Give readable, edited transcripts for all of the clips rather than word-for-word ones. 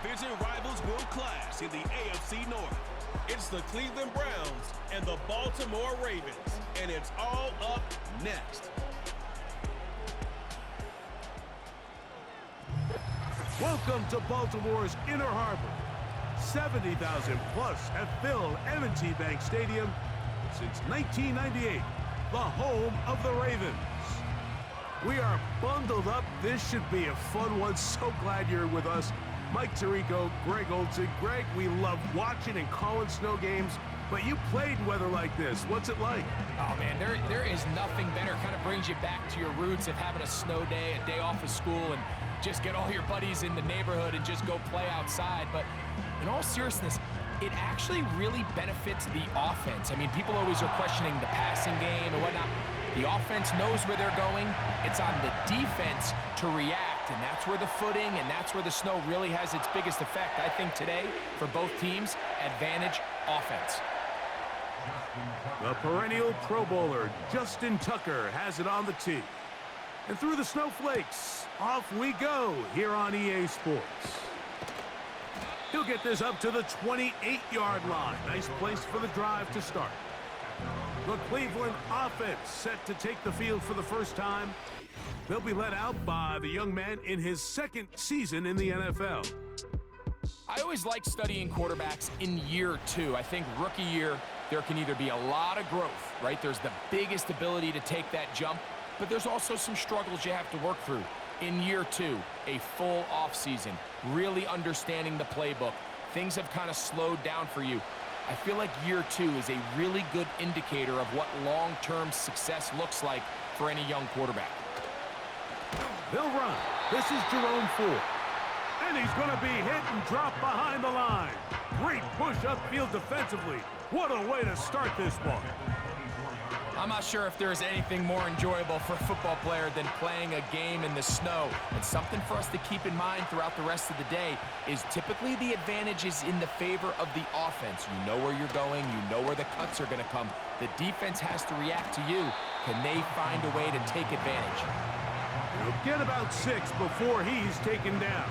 division rivals will clash in the AFC North. It's the Cleveland Browns and the Baltimore Ravens, and it's all up next. Welcome to Baltimore's Inner Harbor. 70,000 plus have filled M&T Bank Stadium since 1998, the home of the Ravens. We are bundled up. This should be a fun one. So glad you're with us. Mike Tirico, Greg Olson. Greg, we love watching and calling snow games, but you played in weather like this. What's it like? Oh, man, there is nothing better. Kind of brings you back to your roots of having a snow day, a day off of school, and just get all your buddies in the neighborhood and just go play outside. But in all seriousness, it actually really benefits the offense. I mean, people always are questioning the passing game and whatnot. The offense knows where they're going. It's on the defense to react, and that's where the footing and that's where the snow really has its biggest effect. I think today, for both teams, advantage offense. The perennial Pro Bowler, Justin Tucker, has it on the tee. And through the snowflakes, off we go here on EA Sports. He'll get this up to the 28-yard line. Nice place for the drive to start. The Cleveland offense set to take the field for the first time. They'll be led out by the young man in his second season in the NFL. I always like studying quarterbacks in year two. I think rookie year, there can either be a lot of growth, right? There's the biggest ability to take that jump, but there's also some struggles you have to work through. In year two, a full offseason, really understanding the playbook. Things have kind of slowed down for you. I feel like year two is a really good indicator of what long-term success looks like for any young quarterback. They'll run. This is Jerome Ford. And he's going to be hit and dropped behind the line. Great push upfield defensively. What a way to start this one. I'm not sure if there's anything more enjoyable for a football player than playing a game in the snow. And something for us to keep in mind throughout the rest of the day is typically the advantage is in the favor of the offense. You know where you're going. You know where the cuts are going to come. The defense has to react to you. Can they find a way to take advantage? He'll get about 6 before he's taken down.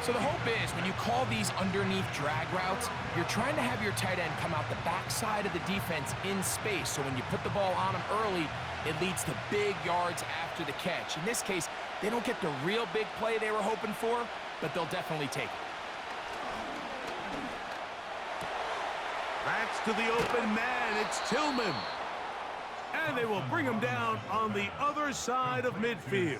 So the hope is when you call these underneath drag routes, you're trying to have your tight end come out the backside of the defense in space. So when you put the ball on him early, it leads to big yards after the catch. In this case, they don't get the real big play they were hoping for, but they'll definitely take it. Backs to the open man. It's Tillman. And they will bring him down on the other side of midfield.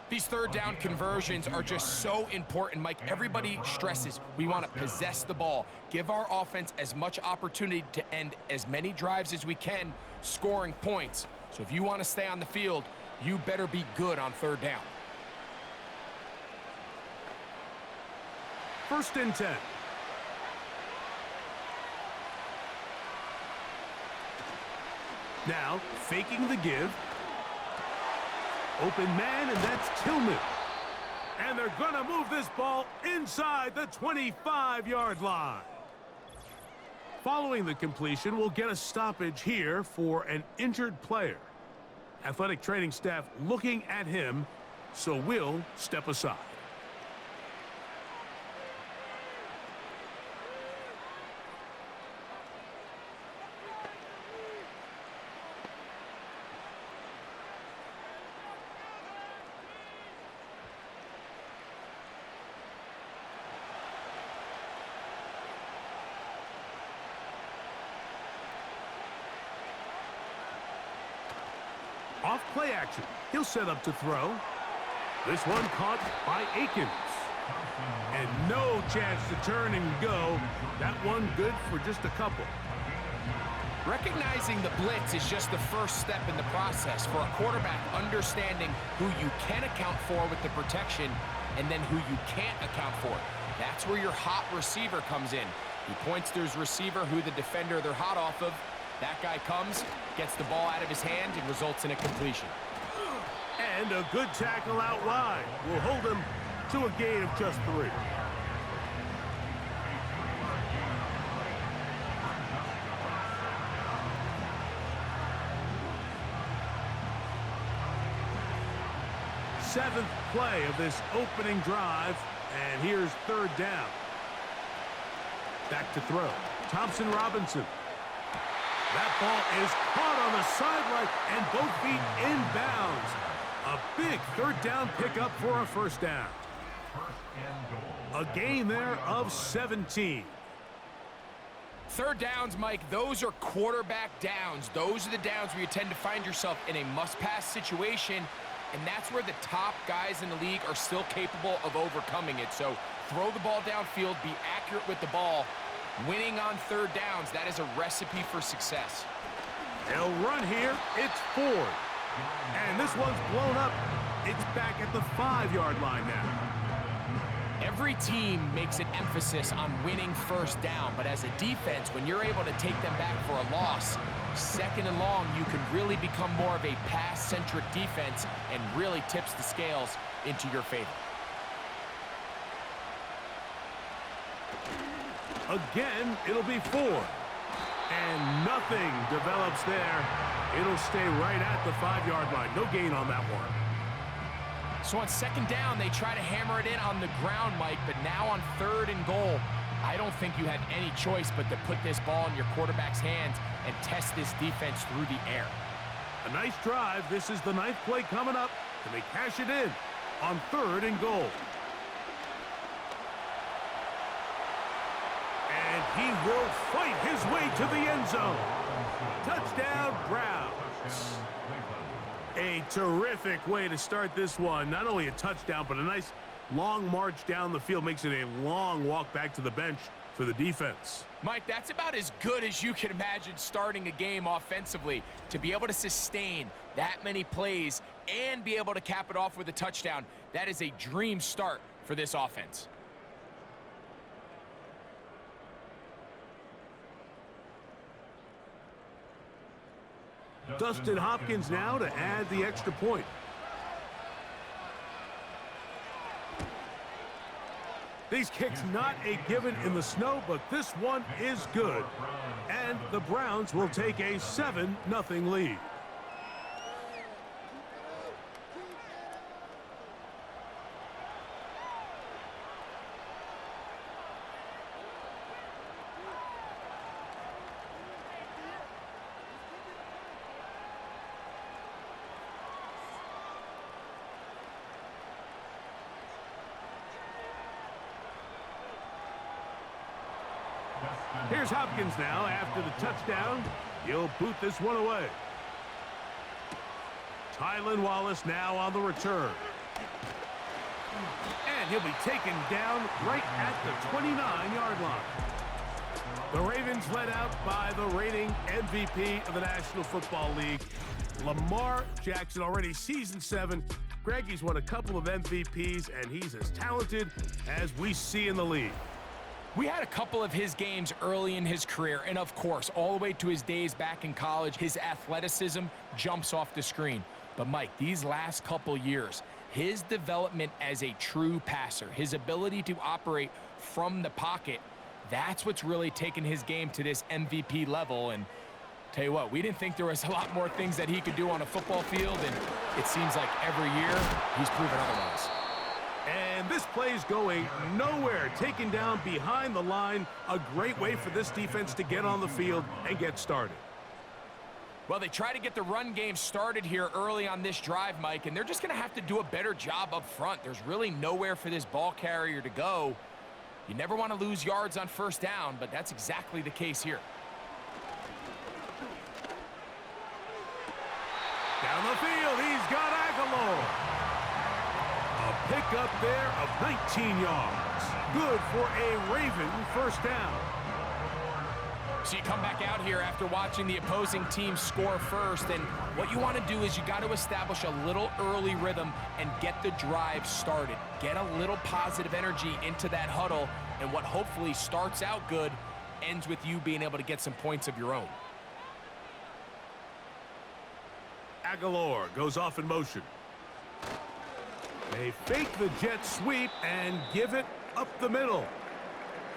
These third down conversions are just so important, Mike. Everybody stresses we want to possess the ball, give our offense as much opportunity to end as many drives as we can, scoring points. So if you want to stay on the field, you better be good on third down. 1st and 10. Now, faking the give. Open man, and that's Tillman. And they're going to move this ball inside the 25-yard line. Following the completion, we'll get a stoppage here for an injured player. Athletic training staff looking at him, so we'll step aside. Off play action. He'll set up to throw. This one caught by Akins. And no chance to turn and go. That one good for just a couple. Recognizing the blitz is just the first step in the process for a quarterback understanding who you can account for with the protection and then who you can't account for. That's where your hot receiver comes in. He points to his receiver who the defender they're hot off of. That guy comes, gets the ball out of his hand, and results in a completion. And a good tackle out wide will hold him to a gain of just 3. Seventh play of this opening drive, and here's third down. Back to throw. Thompson Robinson. That ball is caught on the sideline, and both feet inbounds. A big third down pickup for a first down. A gain there of 17. Third downs, Mike, those are quarterback downs. Those are the downs where you tend to find yourself in a must-pass situation, and that's where the top guys in the league are still capable of overcoming it. So throw the ball downfield, be accurate with the ball. Winning on third downs, that is a recipe for success. They'll run here. It's Ford. And this one's blown up. It's back at the 5-yard line now. Every team makes an emphasis on winning first down, but as a defense, when you're able to take them back for a loss, second and long, you can really become more of a pass-centric defense and really tips the scales into your favor. Again, it'll be Ford. And nothing develops there. It'll stay right at the 5-yard line. No gain on that one. So on second down, they try to hammer it in on the ground, Mike, but now on third and goal, I don't think you have any choice but to put this ball in your quarterback's hands and test this defense through the air. A nice drive. This is the 9th play coming up. Can they cash it in on third and goal? And he will fight his way to the end zone. Touchdown, Browns. A terrific way to start this one. Not only a touchdown, but a nice long march down the field. Makes it a long walk back to the bench for the defense. Mike, that's about as good as you can imagine starting a game offensively. To be able to sustain that many plays and be able to cap it off with a touchdown, that is a dream start for this offense. Dustin Hopkins now to add the extra point. These kicks not a given in the snow, but this one is good. And the Browns will take a 7-0 lead. Here's Hopkins now after the touchdown. He'll boot this one away. Tylan Wallace now on the return. And he'll be taken down right at the 29-yard line. The Ravens led out by the reigning MVP of the National Football League, Lamar Jackson, already season 7. Greg, he's won a couple of MVPs, and he's as talented as we see in the league. We had a couple of his games early in his career, and of course, all the way to his days back in college, his athleticism jumps off the screen. But Mike, these last couple years, his development as a true passer, his ability to operate from the pocket, that's what's really taken his game to this MVP level. And tell you what, we didn't think there was a lot more things that he could do on a football field, and it seems like every year he's proven otherwise. And this play's going nowhere. Taken down behind the line. A great way for this defense to get on the field and get started. Well, they try to get the run game started here early on this drive, Mike, and they're just going to have to do a better job up front. There's really nowhere for this ball carrier to go. You never want to lose yards on first down, but that's exactly the case here. Down the field, he's got Aguilar. A pickup there of 19 yards. Good for a Raven first down. So you come back out here after watching the opposing team score first, and what you want to do is you got to establish a little early rhythm and get the drive started. Get a little positive energy into that huddle, and what hopefully starts out good ends with you being able to get some points of your own. Aguilar goes off in motion. They fake the jet sweep and give it up the middle.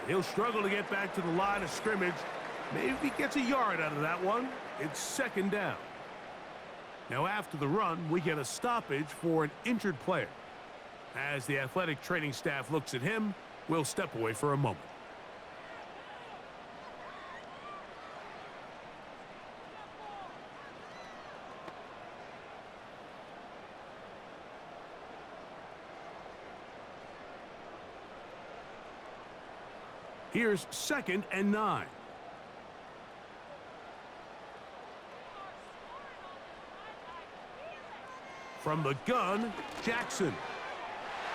He'll struggle to get back to the line of scrimmage. Maybe he gets a yard out of that one. It's second down. Now after the run, we get a stoppage for an injured player. As the athletic training staff looks at him, we'll step away for a moment. Here's 2nd and 9. From the gun, Jackson.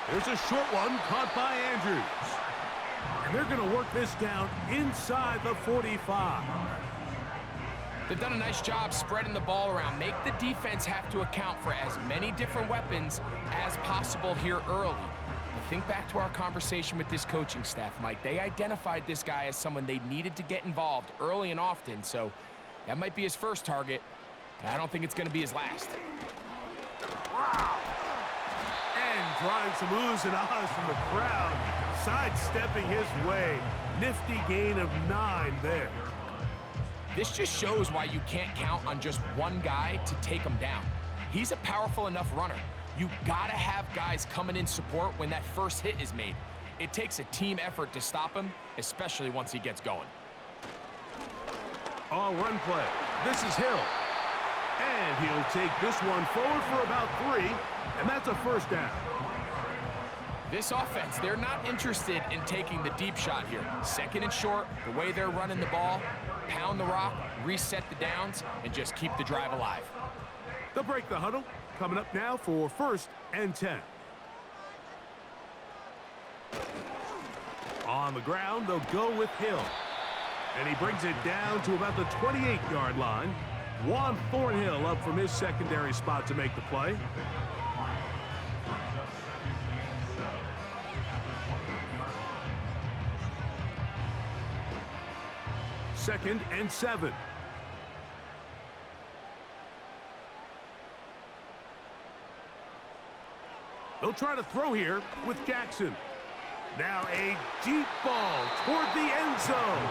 There's a short one caught by Andrews. And they're going to work this down inside the 45. They've done a nice job spreading the ball around. Make the defense have to account for as many different weapons as possible here early. But think back to our conversation with this coaching staff, Mike. They identified this guy as someone they needed to get involved early and often, so that might be his first target, but I don't think it's going to be his last. Wow! And drawing some oohs and ahs from the crowd, sidestepping his way. Nifty gain of 9 there. This just shows why you can't count on just one guy to take him down. He's a powerful enough runner. You gotta have guys coming in support when that first hit is made. It takes a team effort to stop him, especially once he gets going. On run play, this is Hill. And he'll take this one forward for about 3, and that's a first down. This offense, they're not interested in taking the deep shot here. 2nd and short, the way they're running the ball, pound the rock, reset the downs, and just keep the drive alive. They'll break the huddle. Coming up now for 1st and 10. On the ground, they'll go with Hill. And he brings it down to about the 28-yard line. Juan Thornhill up from his secondary spot to make the play. Second and 7. They'll try to throw here with Jackson. Now a deep ball toward the end zone.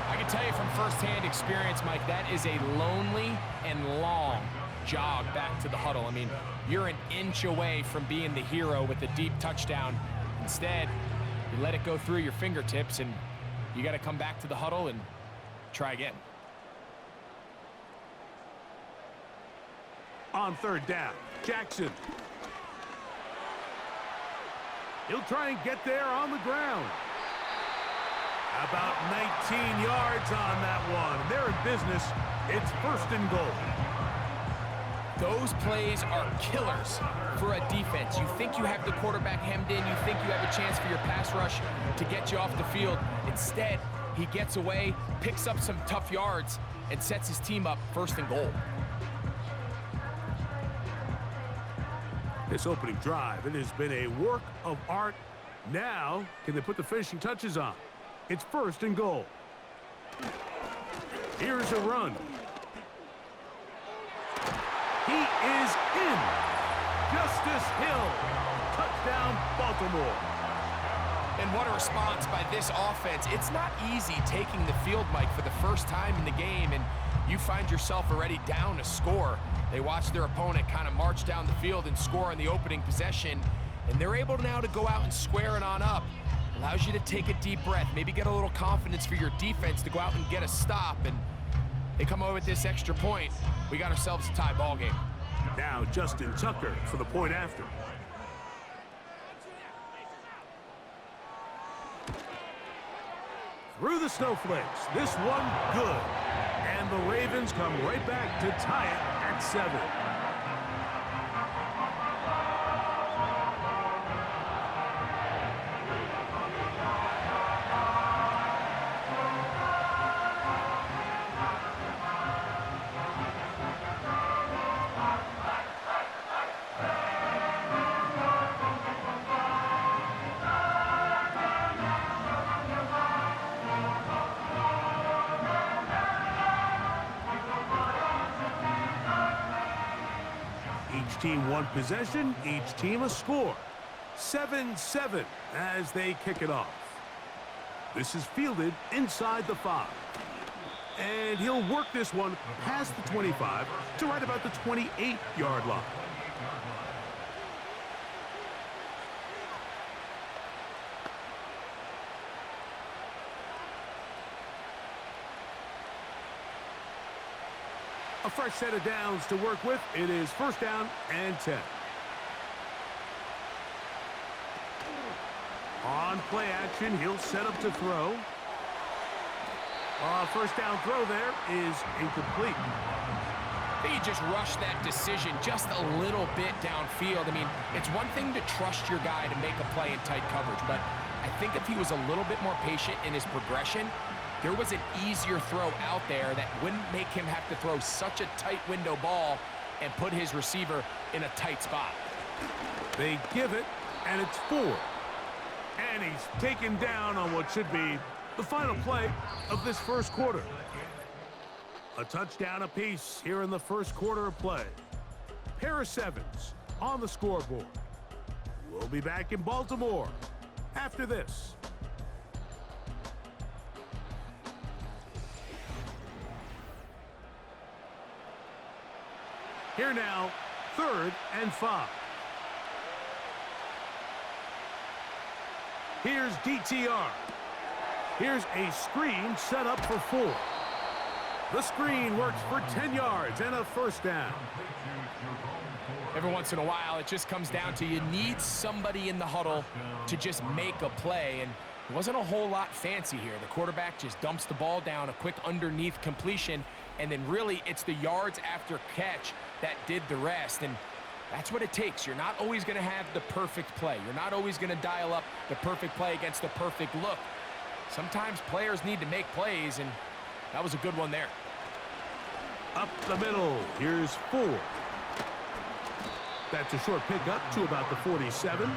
I can tell you from firsthand experience, Mike, that is a lonely and long jog back to the huddle. I mean, you're an inch away from being the hero with a deep touchdown. Instead, you let it go through your fingertips, and you got to come back to the huddle and try again. On 3rd down, Jackson. He'll try and get there on the ground. About 19 yards on that one. They're in business. It's 1st and goal. Those plays are killers for a defense. You think you have the quarterback hemmed in. You think you have a chance for your pass rush to get you off the field. Instead, he gets away, picks up some tough yards, and sets his team up 1st and goal. This opening drive, it has been a work of art. Now, can they put the finishing touches on? It's 1st and goal. Here's a run. He is in. Justice Hill. Touchdown, Baltimore. And what a response by this offense. It's not easy taking the field, Mike, for the first time in the game, and you find yourself already down a score. They watch their opponent kind of march down the field and score on the opening possession, and they're able now to go out and square it on up. Allows you to take a deep breath, maybe get a little confidence for your defense to go out and get a stop, and they come away with this extra point. We got ourselves a tie ball game. Now Justin Tucker for the point after. Through the snowflakes, this one good. And the Ravens come right back to tie it at 7. Each team one possession, each team a score. 7-7 as they kick it off. This is fielded inside the 5. And he'll work this one past the 25 to right about the 28-yard line. A fresh set of downs to work with. It is first down and 10. On play action, he'll set up to throw. First down throw there is incomplete. He just rushed that decision just a little bit downfield. I mean, it's one thing to trust your guy to make a play in tight coverage, but I think if he was a little bit more patient in his progression, there was an easier throw out there that wouldn't make him have to throw such a tight window ball and put his receiver in a tight spot. They give it, and it's 4. And he's taken down on what should be the final play of this first quarter. A touchdown apiece here in the first quarter of play. Pair of 7s on the scoreboard. We'll be back in Baltimore after this. Here now, 3rd and 5. Here's DTR. Here's a screen set up for 4. The screen works for 10 yards and a first down. Every once in a while, it just comes down to you need somebody in the huddle to just make a play, and it wasn't a whole lot fancy here. The quarterback just dumps the ball down, a quick underneath completion, and then really it's the yards after catch that did the rest, and that's what it takes. You're not always going to have the perfect play. You're not always going to dial up the perfect play against the perfect look. Sometimes players need to make plays, and that was a good one there. Up the middle, here's 4. That's a short pickup to about the 47.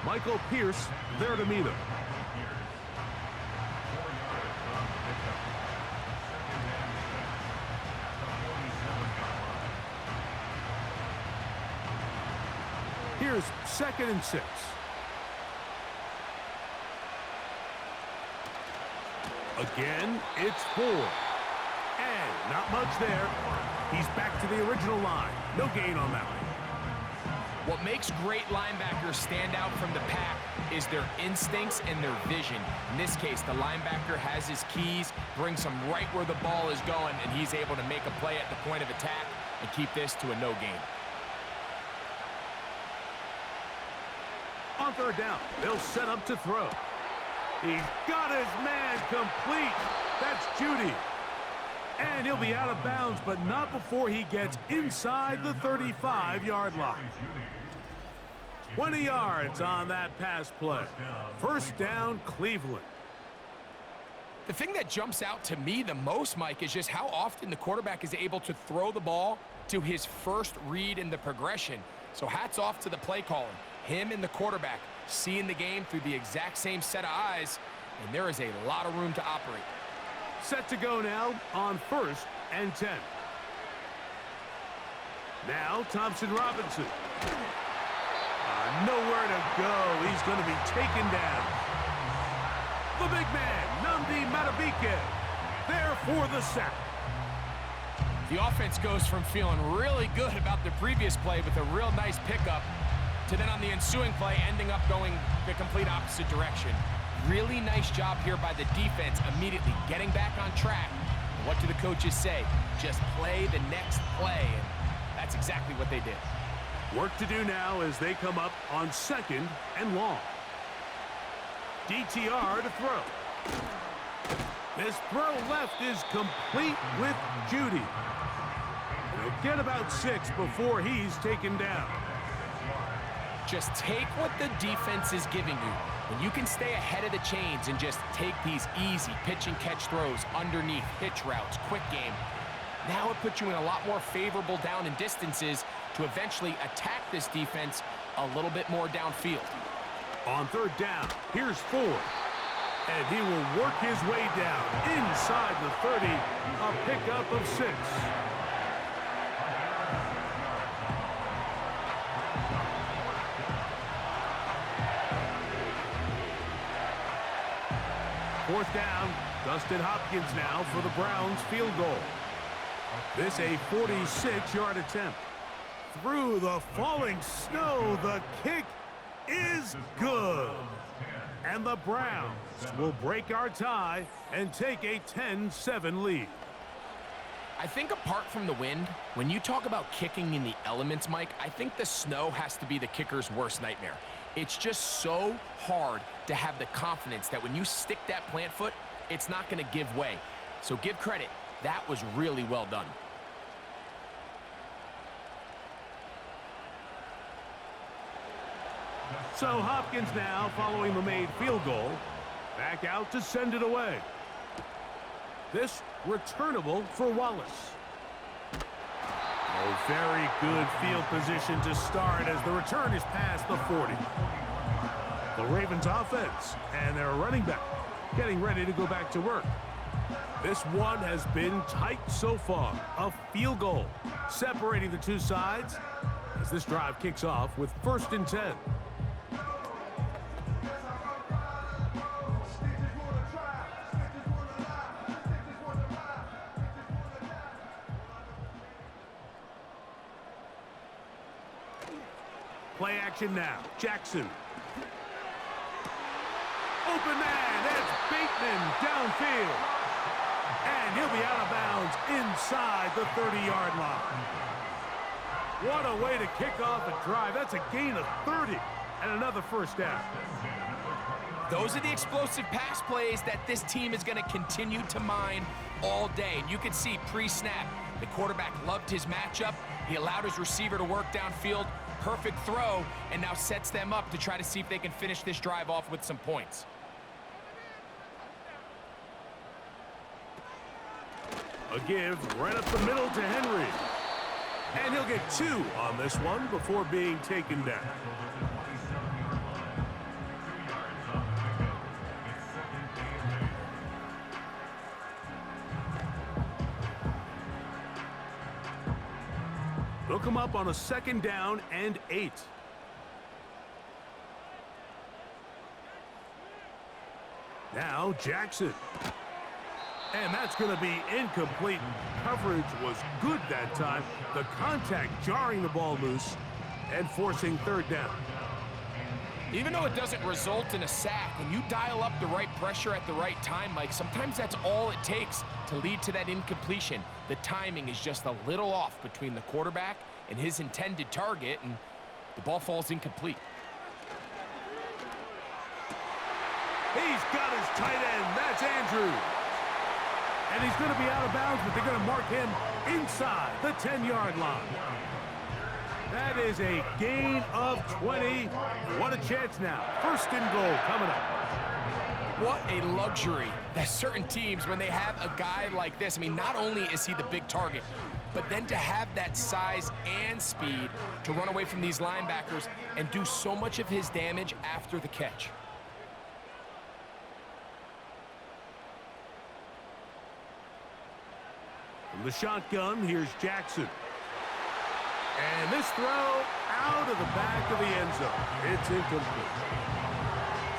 Michael Pierce there to meet him. Here's 2nd and 6. Again, it's 4. And not much there. He's back to the original line. No gain on that one. What makes great linebackers stand out from the pack is their instincts and their vision. In this case, the linebacker has his keys, brings him right where the ball is going, and he's able to make a play at the point of attack and keep this to a no gain. On 3rd down, they'll set up to throw. He's got his man complete. That's Judy. And he'll be out of bounds, but not before he gets inside the 35-yard line. 20 yards on that pass play. First down, Cleveland. The thing that jumps out to me the most, Mike, is just how often the quarterback is able to throw the ball to his first read in the progression. So hats off to the play caller. Him and the quarterback seeing the game through the exact same set of eyes, and there is a lot of room to operate. Set to go now on 1st and 10. Now Thompson Robinson. Nowhere to go. He's going to be taken down. The big man, Nnamdi Madubuike, there for the sack. The offense goes from feeling really good about the previous play with a real nice pickup to then on the ensuing play ending up going the complete opposite direction. Really nice job here by the defense immediately getting back on track. And what do the coaches say? Just play the next play, and that's exactly what they did. Work to do now as they come up on 2nd and long. DTR to throw. This throw left is complete with Judy. He'll get about 6 before he's taken down. Just take what the defense is giving you. When you can stay ahead of the chains and just take these easy pitch and catch throws underneath, hitch routes, quick game, now it puts you in a lot more favorable down and distances to eventually attack this defense a little bit more downfield. On 3rd down, here's 4. And he will work his way down inside the 30, a pickup of 6. Fourth down, Dustin Hopkins now for the Browns field goal. This a 46-yard attempt. Through the falling snow, the kick is good. And the Browns will break our tie and take a 10-7 lead. I think apart from the wind, when you talk about kicking in the elements, Mike, I think the snow has to be the kicker's worst nightmare. It's just so hard to have the confidence that when you stick that plant foot, it's not going to give way. So give credit. That was really well done. So Hopkins now, following the made field goal, back out to send it away. This returnable for Wallace. Oh, very good field position to start as the return is past the 40. The Ravens offense and their running back getting ready to go back to work. This one has been tight so far. A field goal separating the two sides as this drive kicks off with 1st and 10. Play action now. Jackson. Open man. That's Bateman downfield. And he'll be out of bounds inside the 30-yard line. What a way to kick off a drive. That's a gain of 30 and another first down. Those are the explosive pass plays that this team is going to continue to mine all day. And you can see pre-snap, the quarterback loved his matchup. He allowed his receiver to work downfield. Perfect throw, and now sets them up to try to see if they can finish this drive off with some points. A give right up the middle to Henry. And he'll get 2 on this one before being taken down. They'll come up on a 2nd down and 8. Now Jackson. And that's going to be incomplete. Coverage was good that time. The contact jarring the ball loose and forcing 3rd down. Even though it doesn't result in a sack, when you dial up the right pressure at the right time, Mike, sometimes that's all it takes to lead to that incompletion. The timing is just a little off between the quarterback and his intended target, and the ball falls incomplete. He's got his tight end. That's Andrews. And he's going to be out of bounds, but they're going to mark him inside the 10-yard line. That is a gain of 20. What a chance now. 1st and goal coming up. What a luxury that certain teams, when they have a guy like this, I mean, not only is he the big target, but then to have that size and speed to run away from these linebackers and do so much of his damage after the catch. From the shotgun, here's Jackson. And this throw out of the back of the end zone. It's incomplete.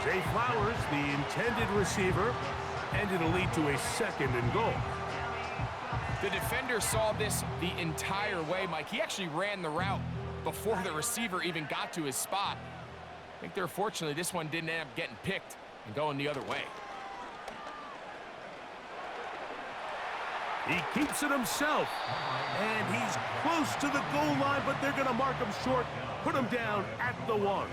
Zay Flowers, the intended receiver, and it'll lead to a 2nd and goal. The defender saw this the entire way, Mike. He actually ran the route before the receiver even got to his spot. I think they're fortunately this one didn't end up getting picked and going the other way. He keeps it himself, and he's close to the goal line, but they're going to mark him short, put him down at the 1.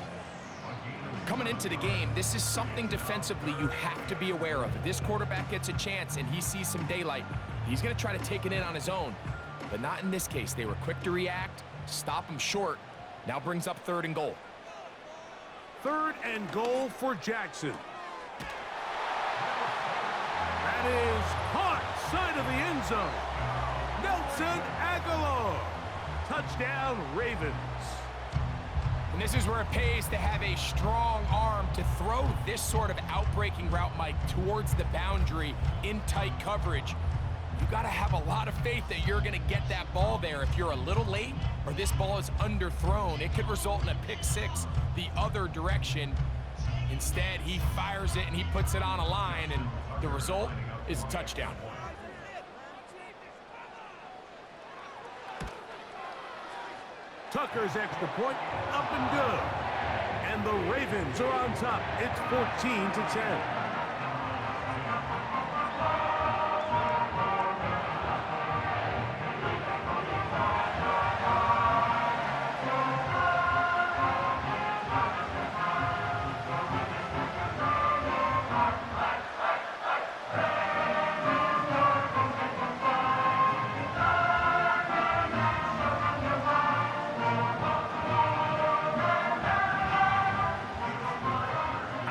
Coming into the game, this is something defensively you have to be aware of. If this quarterback gets a chance and he sees some daylight, he's going to try to take it in on his own. But not in this case. They were quick to react, stop him short. Now brings up 3rd and goal. 3rd and goal for Jackson. That is caught side of the end zone. Nelson Aguilar. Touchdown, Ravens. And this is where it pays to have a strong arm to throw this sort of outbreaking route, Mike, towards the boundary in tight coverage. You got to have a lot of faith that you're going to get that ball there. If you're a little late or this ball is underthrown, it could result in a pick 6 the other direction. Instead, he fires it and he puts it on a line, and the result is a touchdown. Tucker's extra point up and good. And the Ravens are on top. It's 14-10.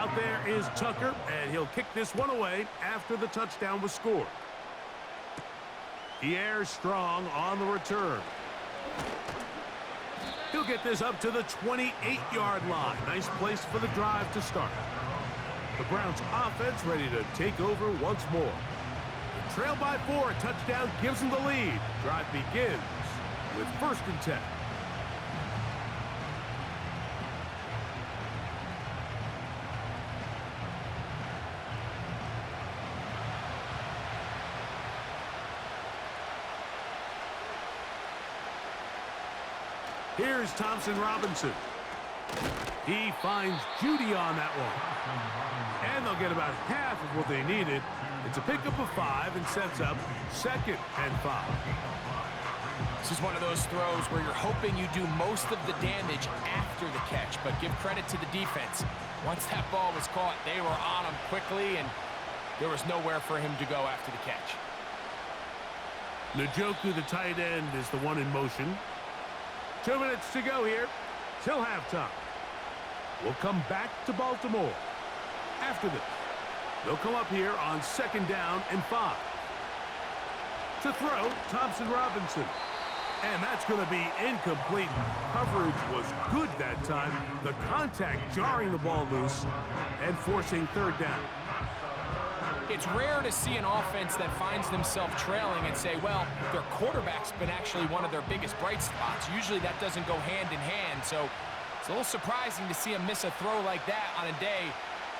out there is Tucker, and he'll kick this one away after the touchdown was scored. Pierre strong on the return. He'll get this up to the 28-yard line. Nice place for the drive to start. The Browns offense ready to take over once more. Trail by 4, a touchdown gives them the lead. Drive begins with 1st and 10. Here's Thompson Robinson. He finds Judy on that one. And they'll get about half of what they needed. It's a pickup of 5 and sets up 2nd and 5. This is one of those throws where you're hoping you do most of the damage after the catch, but give credit to the defense. Once that ball was caught, they were on him quickly, and there was nowhere for him to go after the catch. Njoku, the tight end, is the one in motion. 2 minutes to go here till halftime. We'll come back to Baltimore. After this, they'll come up here on 2nd down and 5. To throw, Thompson Robinson. And that's going to be incomplete. Coverage was good that time. The contact jarring the ball loose and forcing 3rd down. It's rare to see an offense that finds themselves trailing and say, well, their quarterback's been actually one of their biggest bright spots. Usually that doesn't go hand in hand, so it's a little surprising to see him miss a throw like that on a day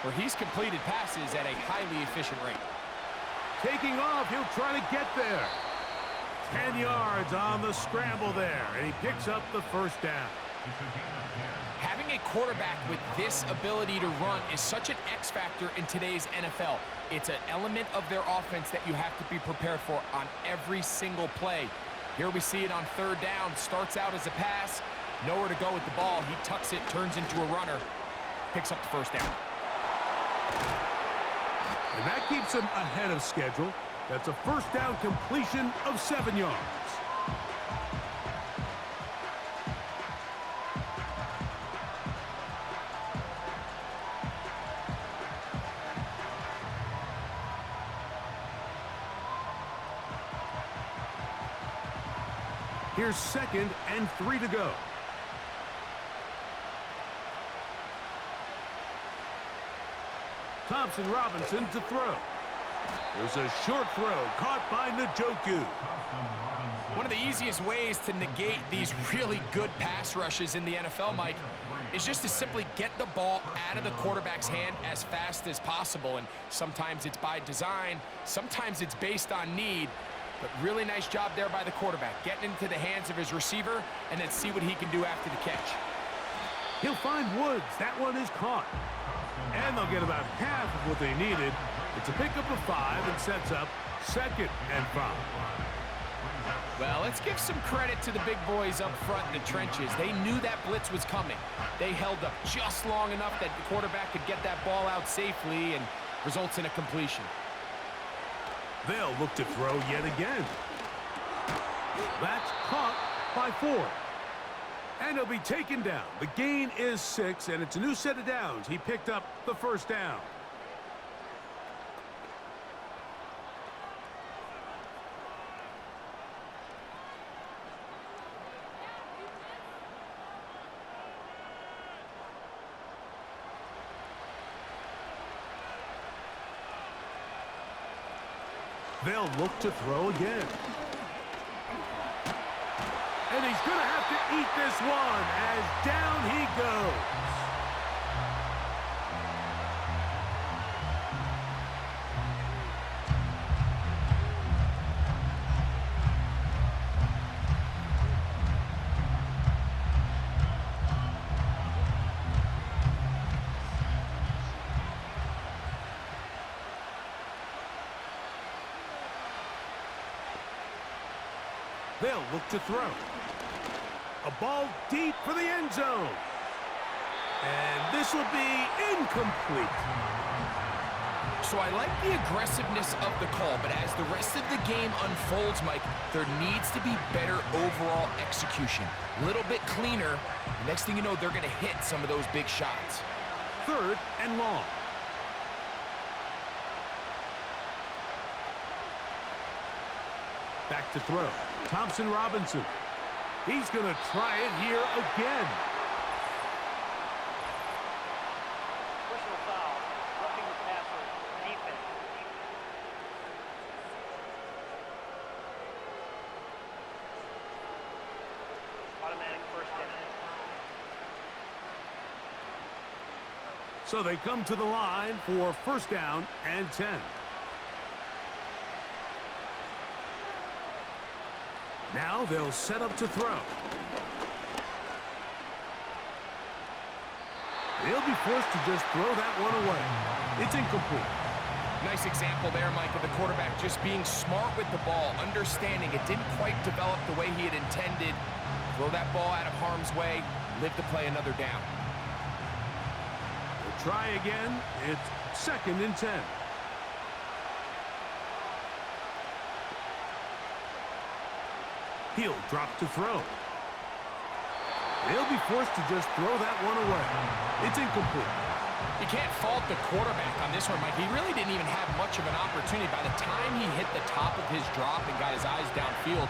where he's completed passes at a highly efficient rate. Taking off, he'll try to get there. 10 yards on the scramble there, and he picks up the 1st down. Having a quarterback with this ability to run is such an X factor in today's NFL. It's an element of their offense that you have to be prepared for on every single play. Here we see it on 3rd down. Starts out as a pass, nowhere to go with the ball. He tucks it, turns into a runner, picks up the 1st down. And that keeps him ahead of schedule. That's a 1st down completion of 7 yards. Here's 2nd and 3 to go. Thompson Robinson to throw. There's a short throw caught by Njoku. One of the easiest ways to negate these really good pass rushes in the NFL, Mike, is just to simply get the ball out of the quarterback's hand as fast as possible. And sometimes it's by design, sometimes it's based on need. But really nice job there by the quarterback, getting into the hands of his receiver, and then see what he can do after the catch. He'll find Woods. That one is caught. And they'll get about half of what they needed. It's a pickup of 5 and sets up 2nd and 5. Well, let's give some credit to the big boys up front in the trenches. They knew that blitz was coming. They held up just long enough that the quarterback could get that ball out safely and results in a completion. They'll look to throw yet again. That's caught by 4. And he'll be taken down. The gain is 6, and it's a new set of downs. He picked up the 1st down. They'll look to throw again. And he's going to have to eat this one as down he goes. They'll look to throw. A ball deep for the end zone. And this will be incomplete. So I like the aggressiveness of the call, but as the rest of the game unfolds, Mike, there needs to be better overall execution. A little bit cleaner. Next thing you know, they're going to hit some of those big shots. 3rd and long. Back to throw. Thompson Robinson. He's going to try it here again. Personal foul, roughing the passer, defense. Automatic first down. So they come to the line for first down and 10. Now they'll set up to throw. They'll be forced to just throw that one away. It's incomplete. Nice example there, Mike, of the quarterback just being smart with the ball, understanding it didn't quite develop the way he had intended. Throw that ball out of harm's way, live to play another down. They'll try again. It's second and 10. He'll drop to throw. They'll be forced to just throw that one away. It's incomplete. You can't fault the quarterback on this one, Mike. He really didn't even have much of an opportunity. By the time he hit the top of his drop and got his eyes downfield,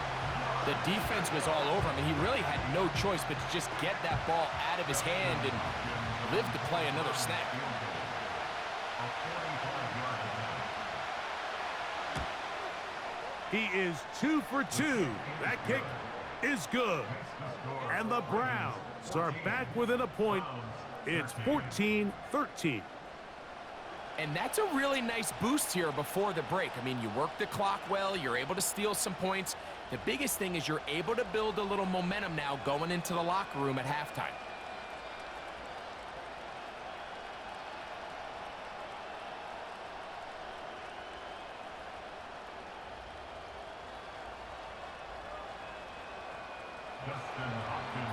the defense was all over him, and he really had no choice but to just get that ball out of his hand and live to play another snap. He is 2 for 2. That kick is good. And the Browns are back within a point. It's 14-13. And that's a really nice boost here before the break. I mean, you work the clock well. You're able to steal some points. The biggest thing is you're able to build a little momentum now going into the locker room at halftime.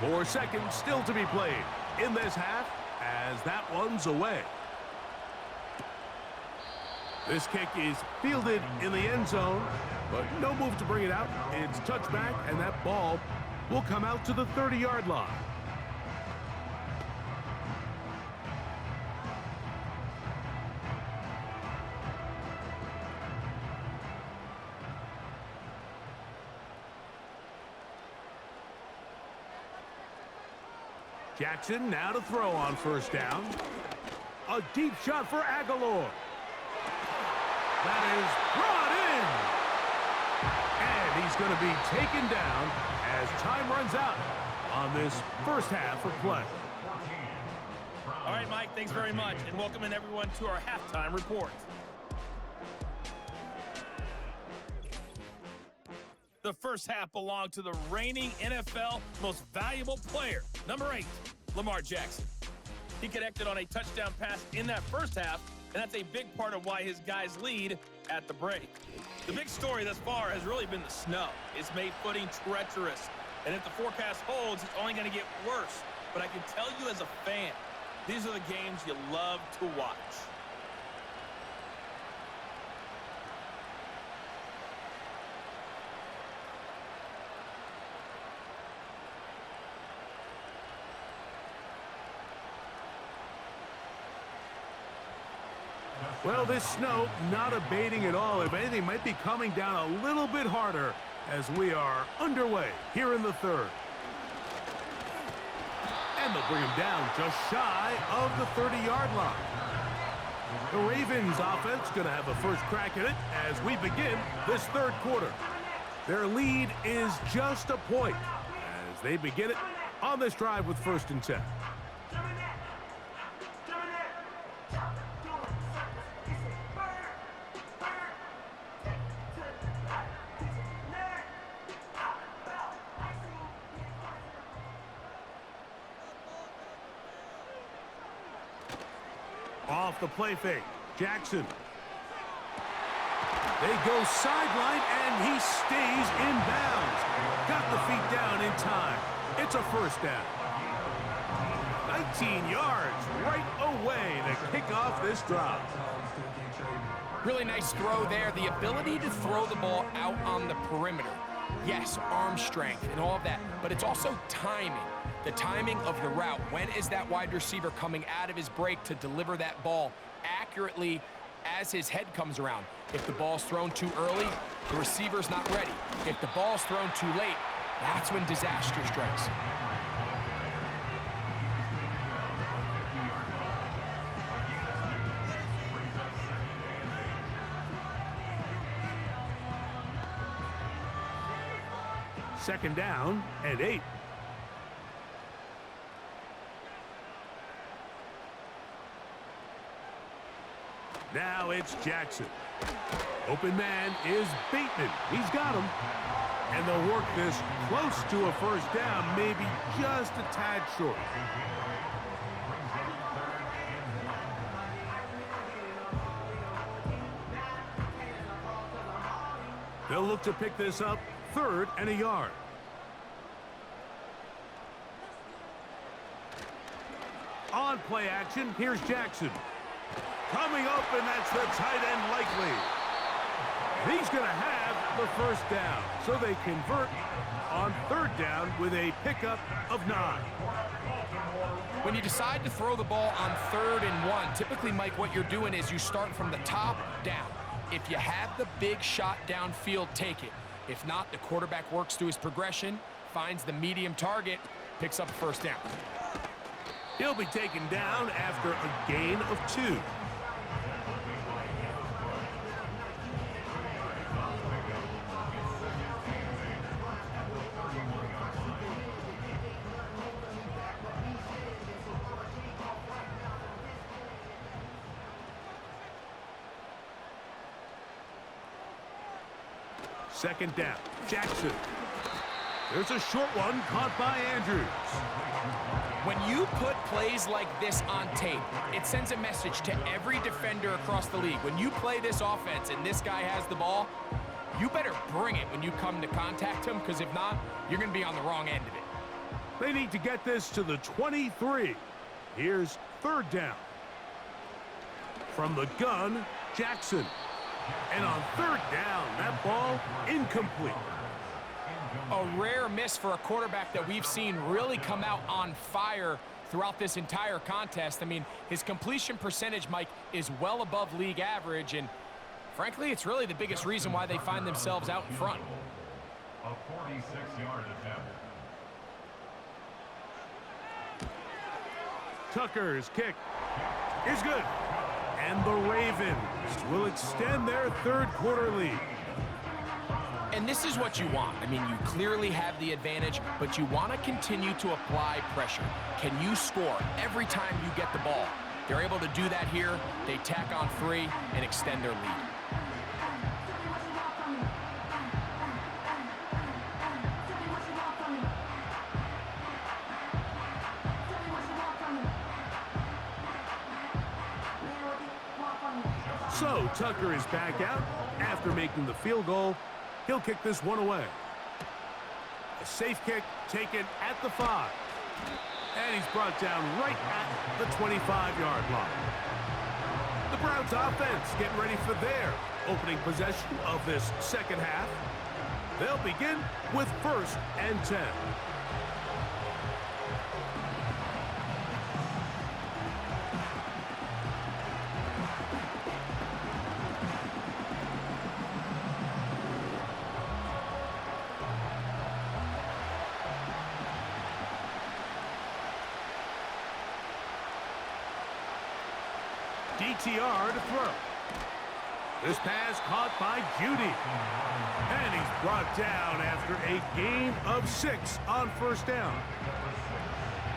Four seconds still to be played in this half as that one's away. This kick is fielded in the end zone, but no move to bring it out. It's touchback, and that ball will come out to the 30-yard line. Jackson now to throw on first down. A deep shot for Aguilar. That is brought in. And he's going to be taken down as time runs out on this first half of play. All right, Mike, thanks very much, and welcome in everyone to our halftime report. The first half belonged to the reigning NFL most valuable player, number 8, Lamar Jackson. He connected on a touchdown pass in that first half, and that's a big part of why his guys lead at the break. The big story thus far has really been the snow. It's made footing treacherous, and if the forecast holds, it's only going to get worse. But I can tell you as a fan, these are the games you love to watch. Well, this snow not abating at all. If anything, might be coming down a little bit harder as we are underway here in the third. And they'll bring him down just shy of the 30-yard line. The Ravens offense going to have a first crack at it as we begin this third quarter. Their lead is just a point as they begin it on this drive with first and 10. Off the play fake, Jackson. They go sideline, and he stays in bounds. Got the feet down in time. It's a first down. 19 yards right away to kick off this drive. Really nice throw there. The ability to throw the ball out on the perimeter. Yes, arm strength and all of that, but it's also timing. The timing of the route. When is that wide receiver coming out of his break to deliver that ball accurately as his head comes around. If the ball's thrown too early, the receiver's not ready. If the ball's thrown too late, that's when disaster strikes. Second down and 8. Now it's Jackson. Open man is Bateman. He's got him. And they'll work this close to a first down, maybe just a tad short. They'll look to pick this up, 3rd and a yard. On play action, here's Jackson. Coming up, and that's the tight end likely. He's going to have the first down, so they convert on 3rd down with a pickup of 9. When you decide to throw the ball on 3rd and 1, typically, Mike, what you're doing is you start from the top down. If you have the big shot downfield, take it. If not, the quarterback works through his progression, finds the medium target, picks up a first down. He'll be taken down after a gain of 2. Second down, Jackson. There's a short one caught by Andrews. When you put plays like this on tape, it sends a message to every defender across the league. When you play this offense and this guy has the ball, you better bring it when you come to contact him, because if not, you're going to be on the wrong end of it. They need to get this to the 23. Here's 3rd down. From the gun, Jackson. And on 3rd down, that ball incomplete. A rare miss for a quarterback that we've seen really come out on fire throughout this entire contest. I mean, his completion percentage, Mike, is well above league average, and frankly, it's really the biggest reason why they find themselves out in front. A 46-yard attempt. Tucker's kick is good. And the Ravens will extend their 3rd quarter lead. And this is what you want. I mean, you clearly have the advantage, but you want to continue to apply pressure. Can you score every time you get the ball? They're able to do that here. They tack on 3 and extend their lead. So Tucker is back out after making the field goal. He'll kick this one away. A safe kick taken at the 5. And he's brought down right at the 25-yard line. The Browns offense getting ready for their opening possession of this second half. They'll begin with 1st and 10. DTR to throw. This pass caught by Judy. And he's brought down after a gain of 6 on 1st down.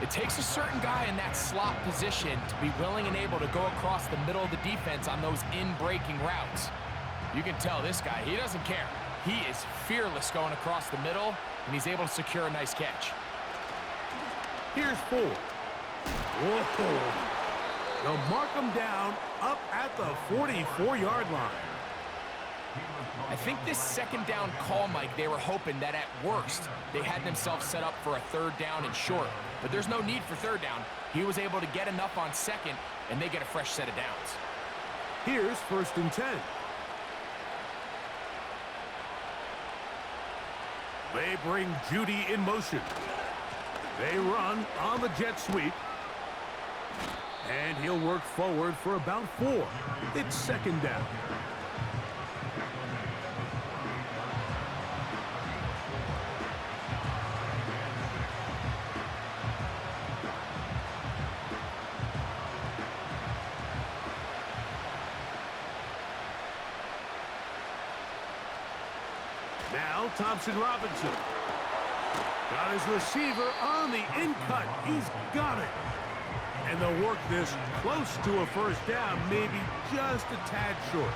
It takes a certain guy in that slot position to be willing and able to go across the middle of the defense on those in-breaking routes. You can tell this guy, he doesn't care. He is fearless going across the middle, and he's able to secure a nice catch. Here's 4. Whoa. They'll mark him down up at the 44-yard line. I think this 2nd down call, Mike, they were hoping that at worst they had themselves set up for a 3rd down and short. But there's no need for 3rd down. He was able to get enough on 2nd, and they get a fresh set of downs. Here's 1st and 10. They bring Judy in motion. They run on the jet sweep. And he'll work forward for about 4. It's second down. Now Thompson Robinson. Got his receiver on the in-cut. He's got it. And they'll work this close to a first down, maybe just a tad short.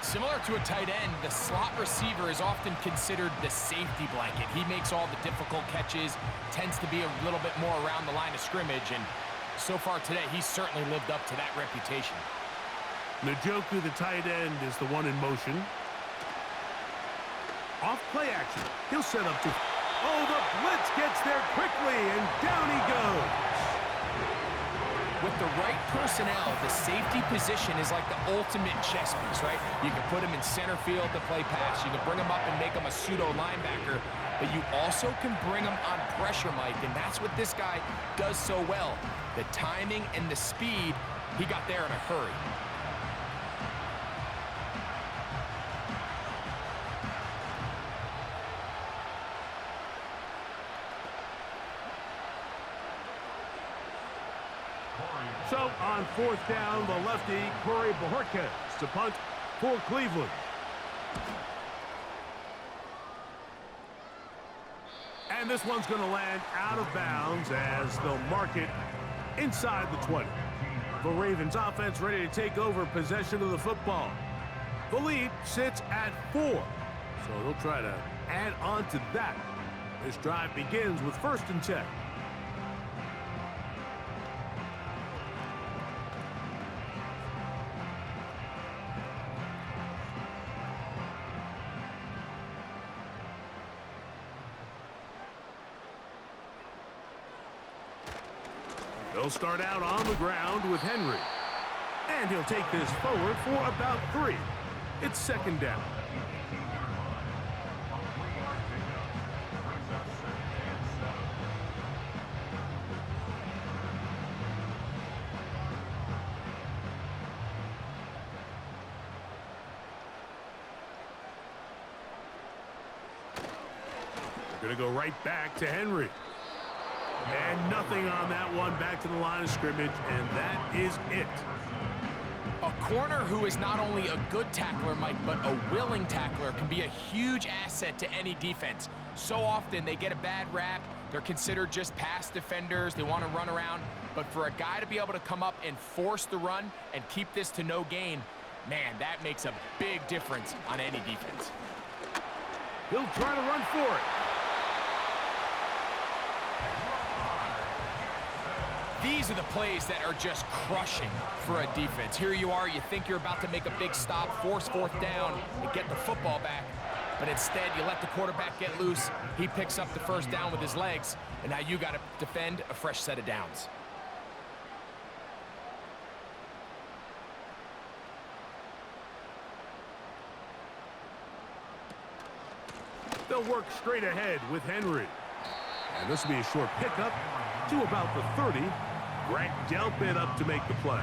Similar to a tight end, the slot receiver is often considered the safety blanket. He makes all the difficult catches, tends to be a little bit more around the line of scrimmage, and so far today, he's certainly lived up to that reputation. Njoku, the tight end, is the one in motion. Off play action. He'll set up to... Oh, the blitz gets there quickly, and down he goes. With the right personnel, the safety position is like the ultimate chess piece, right? You can put him in center field to play pass. You can bring him up and make him a pseudo linebacker, but you also can bring him on pressure, Mike, and that's what this guy does so well. The timing and the speed, he got there in a hurry. So on fourth down, the lefty, Corey Bojorquez to punt for Cleveland. And this one's going to land out of bounds as they'll mark it inside the 20. The Ravens offense ready to take over possession of the football. The lead sits at 4, so they'll try to add on to that. This drive begins with 1st and 10. They'll start out on the ground with Henry. And he'll take this forward for about 3. It's second down. They're going to go right back to Henry. And nothing on that one, back to the line of scrimmage, and that is it. A corner who is not only a good tackler, Mike, but a willing tackler can be a huge asset to any defense. So often they get a bad rap. They're considered just pass defenders. They want to run around. But for a guy to be able to come up and force the run and keep this to no gain, man, that makes a big difference on any defense. He'll try to run for it. These are the plays that are just crushing for a defense. Here you are, you think you're about to make a big stop, force 4th down, and get the football back. But instead, you let the quarterback get loose. He picks up the 1st down with his legs, and now you got to defend a fresh set of downs. They'll work straight ahead with Henry. And this will be a short pickup to about the 30. Grant Delpit up to make the play.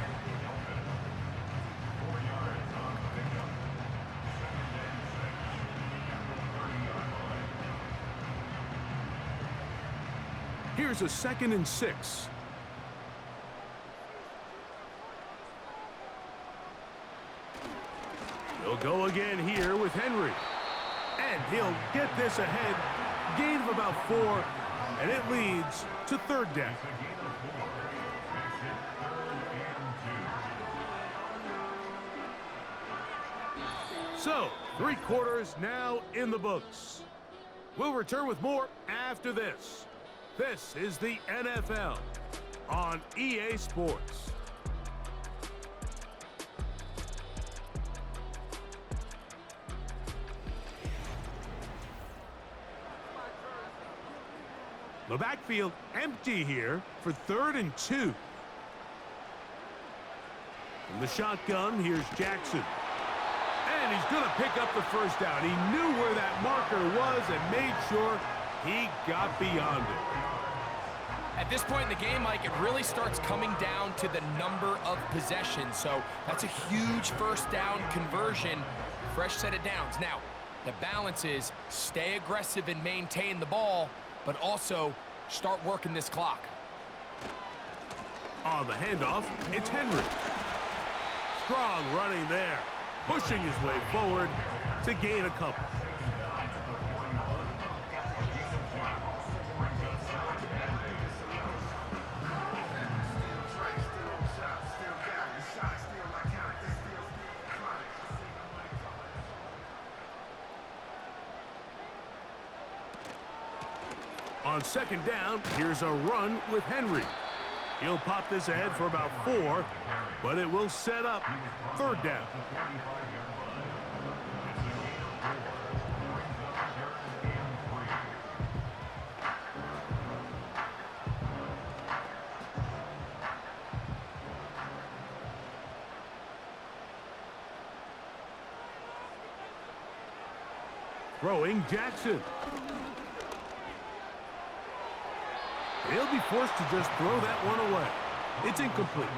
Here's a 2nd and 6. He'll go again here with Henry. And he'll get this ahead. Gain of about 4, and it leads to 3rd down. So, 3 quarters now in the books. We'll return with more after this. This is the NFL on EA Sports. The backfield empty here for 3rd and 2. From the shotgun, here's Jackson. And he's going to pick up the 1st down. He knew where that marker was and made sure he got beyond it. At this point in the game, Mike, it really starts coming down to the number of possessions. So that's a huge first down conversion, fresh set of downs. Now, the balance is stay aggressive and maintain the ball, but also start working this clock. On the handoff, it's Henry. Strong running there, pushing his way forward to gain a couple. On second down, here's a run with Henry. He'll pop this ahead for about 4, but it will set up third down. Throwing Jackson. He'll be forced to just throw that one away. It's incomplete.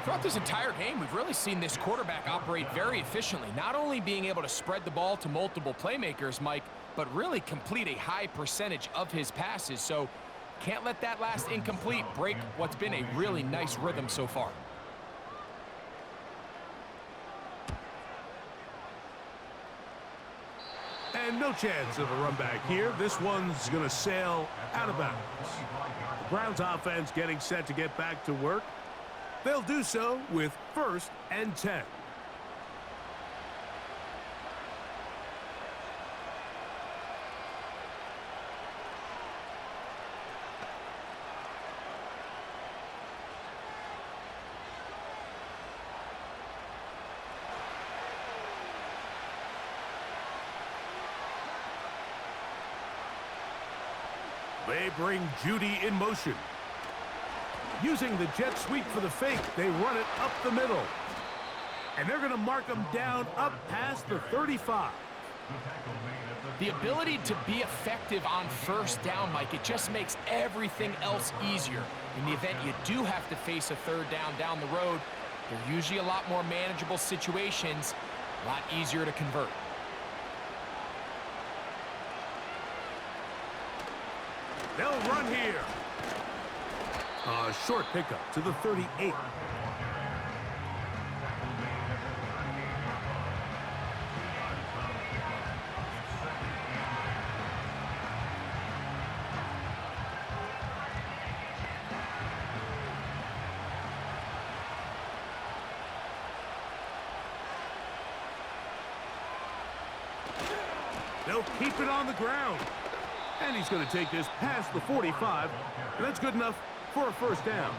Throughout this entire game, we've really seen this quarterback operate very efficiently, not only being able to spread the ball to multiple playmakers, Mike, but really complete a high percentage of his passes. So can't let that last incomplete break what's been a really nice rhythm so far. And no chance of a run back here. This one's going to sail out of bounds. The Browns offense getting set to get back to work. They'll do so with 1st and 10. They bring Judy in motion. Using the jet sweep for the fake, they run it up the middle. And they're going to mark them down up past the 35. The ability to be effective on first down, Mike, it just makes everything else easier. In the event you do have to face a third down the road, they're usually a lot more manageable situations, a lot easier to convert. They'll run here. A short pickup to the 38. They'll keep it on the ground. And he's going to take this past the 45, and that's good enough for a first down.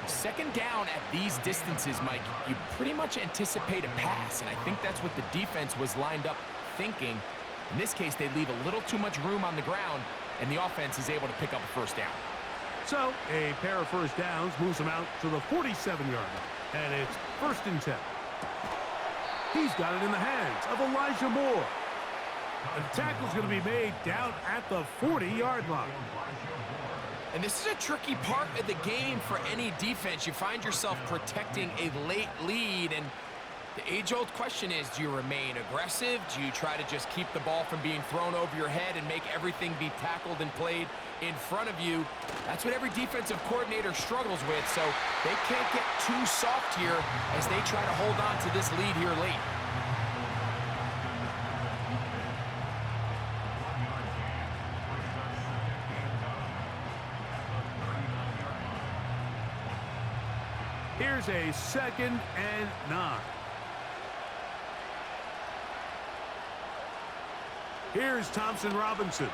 Second down at these distances, Mike, you pretty much anticipate a pass, and I think that's what the defense was lined up thinking. In this case, they leave a little too much room on the ground, and the offense is able to pick up a first down. So, a pair of first downs moves him out to the 47-yard line, and it's 1st and 10. He's got it in the hands of Elijah Moore. The tackle's going to be made down at the 40-yard line. And this is a tricky part of the game for any defense. You find yourself protecting a late lead, and the age-old question is, do you remain aggressive? Do you try to just keep the ball from being thrown over your head and make everything be tackled and played in front of you? That's what every defensive coordinator struggles with, so they can't get too soft here as they try to hold on to this lead here late. Here's a 2nd and 9. Here's Thompson Robinson.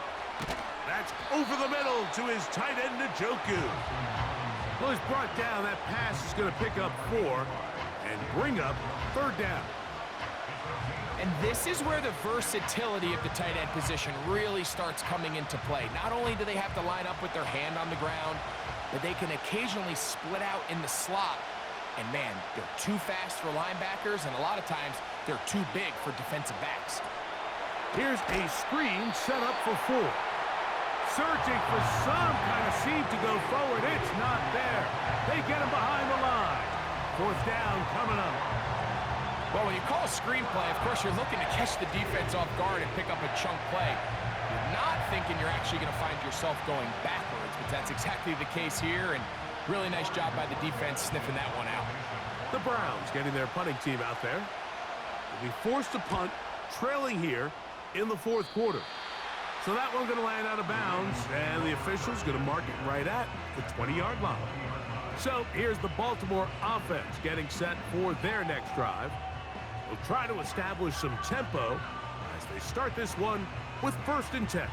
That's over the middle to his tight end, Njoku. Well, he's brought down. That pass is going to pick up 4 and bring up 3rd down. And this is where the versatility of the tight end position really starts coming into play. Not only do they have to line up with their hand on the ground, but they can occasionally split out in the slot. And man, they're too fast for linebackers, and a lot of times they're too big for defensive backs. Here's a screen set up for 4. searching for some kind of seam to go forward. It's not there. They get him behind the line. Fourth down coming up. Well, when you call a screenplay, of course, you're looking to catch the defense off guard and pick up a chunk play. You're not thinking you're actually going to find yourself going backwards, but that's exactly the case here, and really nice job by the defense sniffing that one out. The Browns getting their punting team out there. They'll be forced to punt, trailing here in the fourth quarter. So that one's going to land out of bounds, and the official's going to mark it right at the 20-yard line. So here's the Baltimore offense getting set for their next drive. They'll try to establish some tempo as they start this one with 1st and 10.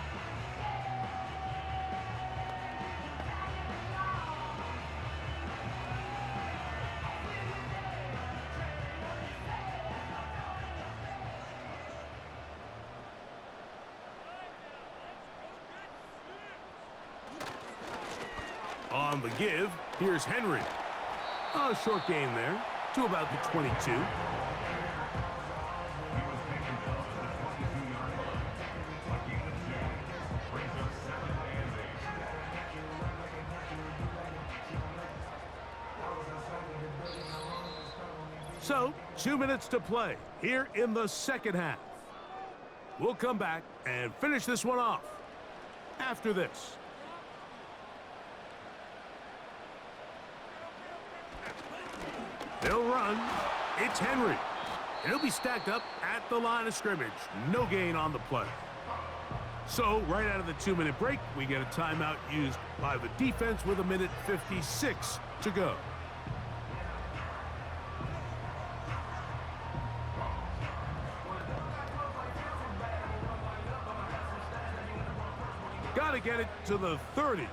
On the give, here's Henry. A short gain there to about the 22. So, 2 minutes to play here in the second half. We'll come back and finish this one off after this. They'll run. It's Henry. And he'll be stacked up at the line of scrimmage. No gain on the play. So, right out of the 2-minute break, we get a timeout used by the defense with 1:56 to go. Got to get it to the 30.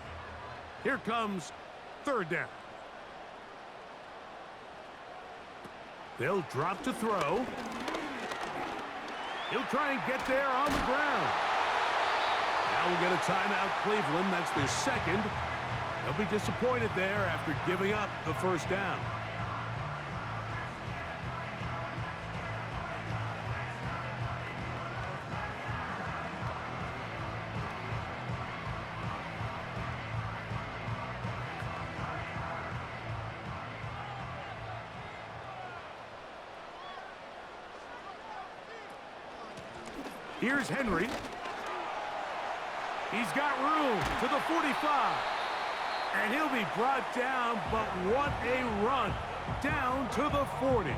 Here comes 3rd down. They'll drop to throw. He'll try and get there on the ground. Now we'll get a timeout, Cleveland. That's their second. They'll be disappointed there after giving up the 1st down. Here's Henry. He's got room to the 45. And he'll be brought down, but what a run. Down to the 40.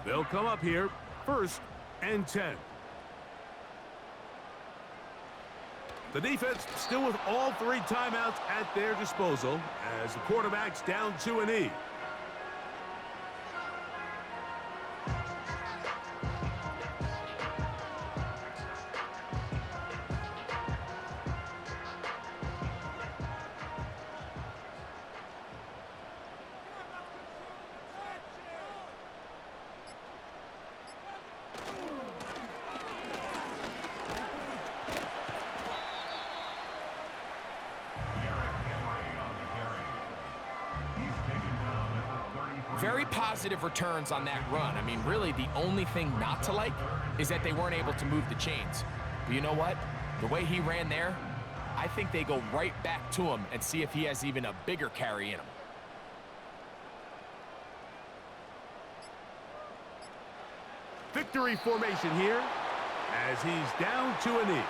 They'll come up here, 1st and 10. The defense still with all 3 timeouts at their disposal as the quarterback's down to a knee. Very positive returns on that run. I mean, really, the only thing not to like is that they weren't able to move the chains. But you know what? The way he ran there, I think they go right back to him and see if he has even a bigger carry in him. Victory formation here as he's down to a knee.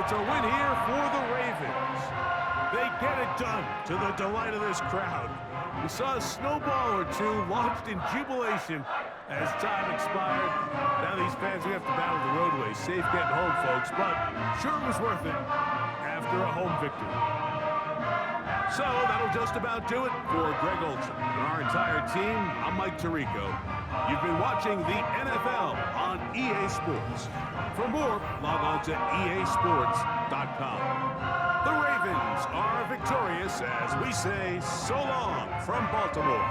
It's a win here for the Ravens. They get it done to the delight of this crowd. We saw a snowball or two launched in jubilation as time expired. Now these fans, we have to battle the roadways. Safe getting home, folks, but sure it was worth it after a home victory. So that'll just about do it for Greg Olson and our entire team. I'm Mike Tirico. You've been watching the NFL on EA Sports. For more, log on to easports.com. The Ravens are victorious as we say so long from Baltimore.